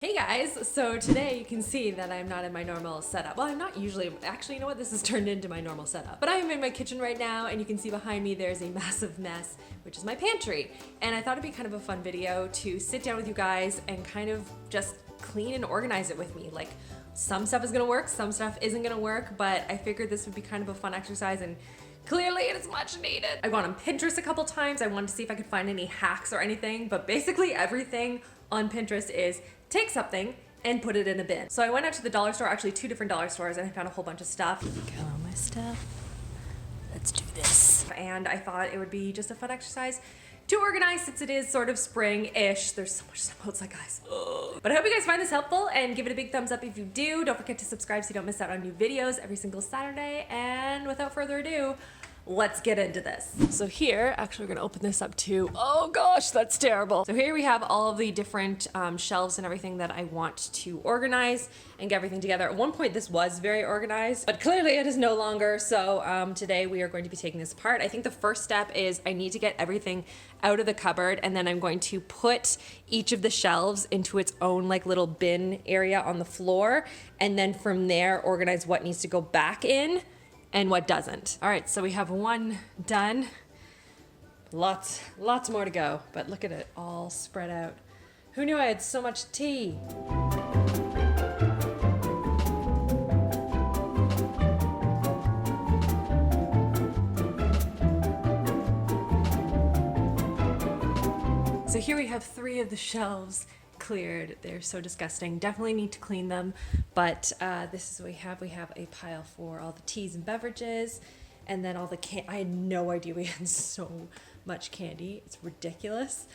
Hey guys, so today you can see that I'm not in my normal setup. Well, I'm not usually, actually, you know what, this has turned into my normal setup. But I am in my kitchen right now, and you can see behind me there's a massive mess, which is my pantry. And I thought it'd be kind of a fun video to sit down with you guys and kind of just clean and organize it with me. Like, some stuff is gonna work, some stuff isn't gonna work, but I figured this would be kind of a fun exercise, and clearly it is much needed. I went on Pinterest a couple times. I wanted to see if I could find any hacks or anything, but basically everything on Pinterest is take something and put it in a bin. So I went out to the dollar store, actually 2 different dollar stores, and I found a whole bunch of stuff. Got all my stuff. Let's do this. And I thought it would be just a fun exercise to organize since it is sort of spring-ish. There's so much stuff outside, guys. Ugh. But I hope you guys find this helpful and give it a big thumbs up if you do. Don't forget to subscribe so you don't miss out on new videos every single Saturday. And without further ado, let's get into this. So here, actually we're gonna open this up too. Oh gosh, that's terrible. So here we have all of the different shelves and everything that I want to organize and get everything together. At one point this was very organized, but clearly it is no longer. So today we are going to be taking this apart. I think the first step is I need to get everything out of the cupboard, and then I'm going to put each of the shelves into its own like little bin area on the floor. And then from there, organize what needs to go back in and what doesn't. All right, so we have one done. Lots more to go, but look at it all spread out. Who knew I had so much tea? So here we have 3 of the shelves cleared. They're so disgusting. Definitely need to clean them, but this is what we have. We have a pile for all the teas and beverages, and then all the I had no idea we had so much candy. It's ridiculous.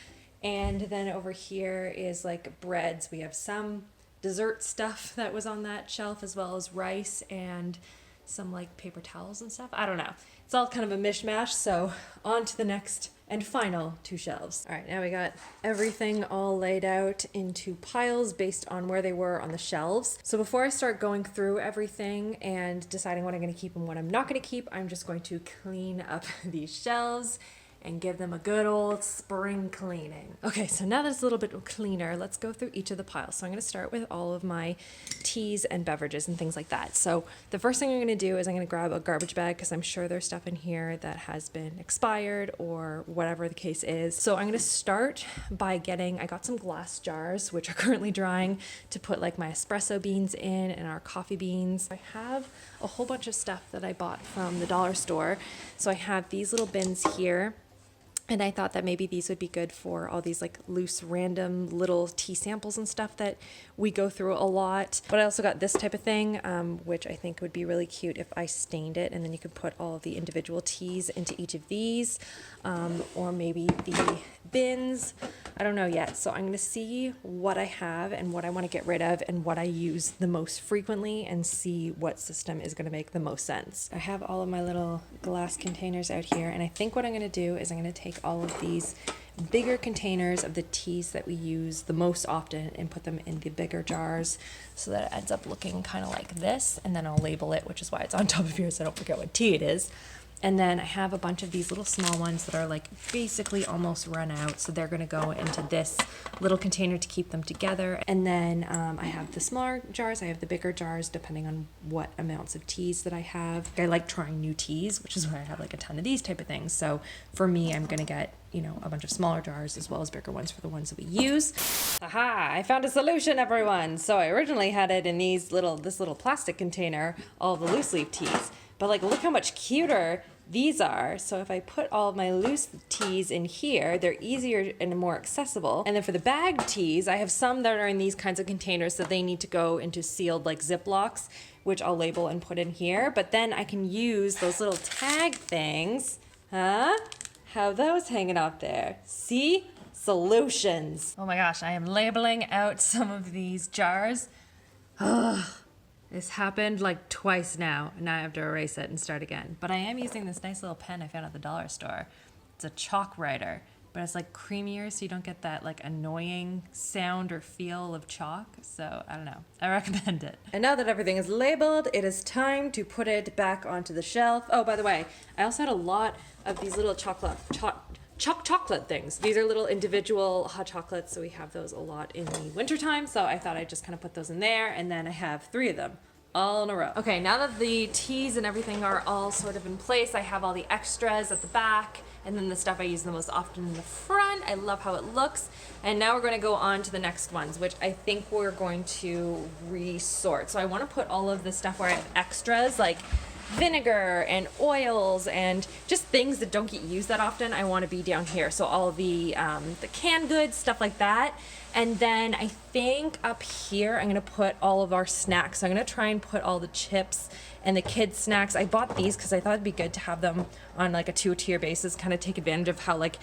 And then over here is like breads. We have some dessert stuff that was on that shelf, as well as rice and some like paper towels and stuff. I don't know. It's all kind of a mishmash, so on to the next and final 2 shelves. All right, now we got everything all laid out into piles based on where they were on the shelves. So before I start going through everything and deciding what I'm gonna keep and what I'm not gonna keep, I'm just going to clean up these shelves and give them a good old spring cleaning. Okay, so now that it's a little bit cleaner, let's go through each of the piles. So I'm gonna start with all of my teas and beverages and things like that. So the first thing I'm gonna do is I'm gonna grab a garbage bag because I'm sure there's stuff in here that has been expired or whatever the case is. So I'm gonna start by I got some glass jars, which are currently drying, to put like my espresso beans in and our coffee beans. I have a whole bunch of stuff that I bought from the dollar store. So I have these little bins here. And I thought that maybe these would be good for all these like loose, random little tea samples and stuff that we go through a lot. But I also got this type of thing, which I think would be really cute if I stained it, and then you could put all of the individual teas into each of these, or maybe the bins. I don't know yet. So I'm gonna see what I have and what I wanna get rid of and what I use the most frequently and see what system is gonna make the most sense. I have all of my little glass containers out here, and I think what I'm gonna do is I'm gonna take all of these bigger containers of the teas that we use the most often and put them in the bigger jars so that it ends up looking kind of like this, and then I'll label it, which is why it's on top of here so I don't forget what tea it is. And then I have a bunch of these little small ones that are like basically almost run out. So they're gonna go into this little container to keep them together. And then I have the smaller jars, I have the bigger jars depending on what amounts of teas that I have. I like trying new teas, which is why I have like a ton of these type of things. So for me, I'm gonna get, you know, a bunch of smaller jars as well as bigger ones for the ones that we use. Aha, I found a solution, everyone. So I originally had it in this little plastic container, all the loose leaf teas. But like, look how much cuter these are. So if I put all of my loose teas in here, they're easier and more accessible. And then for the bagged teas, I have some that are in these kinds of containers that they need to go into sealed like Ziplocs, which I'll label and put in here. But then I can use those little tag things. Huh? How are those hanging out there? See? Solutions. Oh my gosh, I am labeling out some of these jars. Ugh. This happened like twice now, and now I have to erase it and start again. But I am using this nice little pen I found at the dollar store. It's a chalk writer, but it's like creamier, so you don't get that like annoying sound or feel of chalk. So I don't know, I recommend it. And now that everything is labeled, it is time to put it back onto the shelf. Oh, by the way, I also had a lot of these little chocolate chocolate things. These are little individual hot chocolates, so we have those a lot in the wintertime, so I thought I'd just kind of put those in there, and then I have 3 of them all in a row. Okay, now that the teas and everything are all sort of in place, I have all the extras at the back, and then the stuff I use the most often in the front. I love how it looks. And now we're gonna go on to the next ones, which I think we're going to resort. So I wanna put all of the stuff where I have extras, like vinegar and oils and just things that don't get used that often. I want to be down here. So all of the canned goods, stuff like that. And then I think up here, I'm going to put all of our snacks. So I'm going to try and put all the chips and the kids snacks. I bought these because I thought it'd be good to have them on like a 2-tier basis, kind of take advantage of how like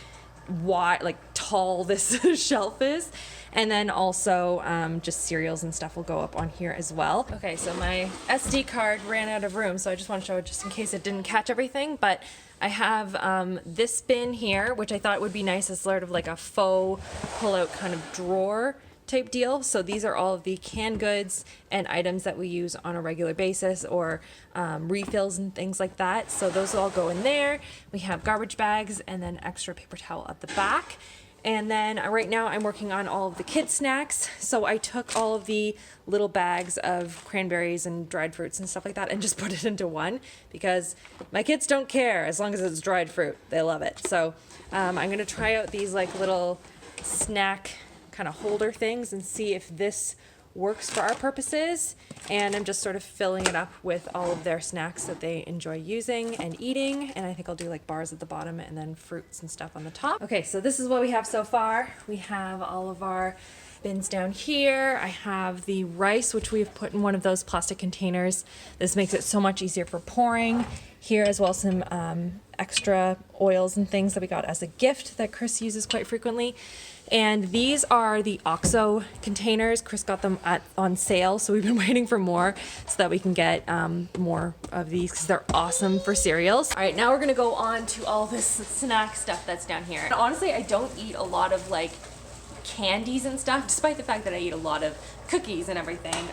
wide, like tall this shelf is. And then also just cereals and stuff will go up on here as well. Okay, so my SD card ran out of room, so I just want to show it just in case it didn't catch everything. But I have this bin here, which I thought would be nice as sort of like a faux pull-out kind of drawer type deal. So these are all of the canned goods and items that we use on a regular basis, or refills and things like that. So those all go in there. We have garbage bags and then extra paper towel at the back. And then right now I'm working on all of the kids snacks. So I took all of the little bags of cranberries and dried fruits and stuff like that and just put it into one, because my kids don't care as long as it's dried fruit. They love it. So I'm gonna try out these like little snack kind of holder things and see if this works for our purposes. And I'm just sort of filling it up with all of their snacks that they enjoy using and eating. And I think I'll do like bars at the bottom and then fruits and stuff on the top. Okay, so this is what we have so far. We have all of our bins down here. I have the rice, which we've put in one of those plastic containers. This makes it so much easier for pouring. Here as well, some extra oils and things that we got as a gift that Chris uses quite frequently. And these are the OXO containers. Chris got them on sale, so we've been waiting for more so that we can get more of these because they're awesome for cereals. All right, now we're gonna go on to all this snack stuff that's down here. And honestly, I don't eat a lot of like candies and stuff, despite the fact that I eat a lot of cookies and everything.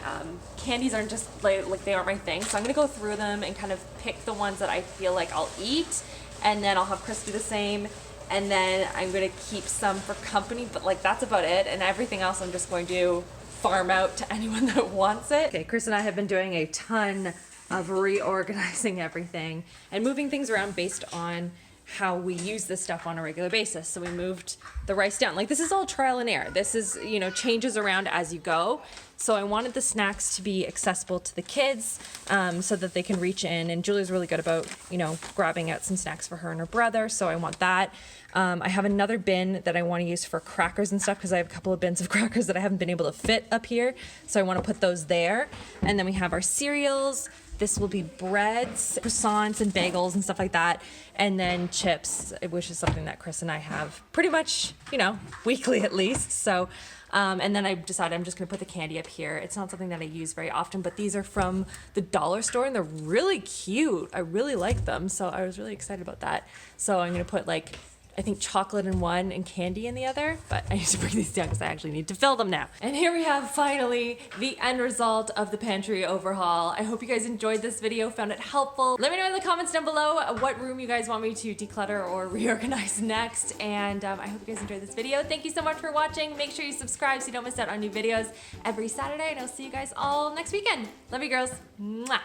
Candies aren't just like they aren't my thing, so I'm gonna go through them and kind of pick the ones that I feel like I'll eat, and then I'll have Chris do the same. And then I'm gonna keep some for company, but like that's about it. And everything else I'm just going to farm out to anyone that wants it. Okay, Chris and I have been doing a ton of reorganizing everything and moving things around based on how we use this stuff on a regular basis. So we moved the rice down. Like this is all trial and error. This is, you know, changes around as you go. So I wanted the snacks to be accessible to the kids so that they can reach in. And Julie's really good about, you know, grabbing out some snacks for her and her brother. So I want that. I have another bin that I want to use for crackers and stuff because I have a couple of bins of crackers that I haven't been able to fit up here. So I want to put those there. And then we have our cereals. This will be breads, croissants, and bagels and stuff like that. And then chips, which is something that Chris and I have pretty much, you know, weekly at least. So, and then I decided I'm just gonna put the candy up here. It's not something that I use very often, but these are from the dollar store and they're really cute. I really like them, so I was really excited about that. So I'm gonna put like, I think chocolate in one and candy in the other, but I need to bring these down because I actually need to fill them now. And here we have finally the end result of the pantry overhaul. I hope you guys enjoyed this video, found it helpful. Let me know in the comments down below what room you guys want me to declutter or reorganize next. And I hope you guys enjoyed this video. Thank you so much for watching. Make sure you subscribe so you don't miss out on new videos every Saturday, and I'll see you guys all next weekend. Love you girls. Mwah.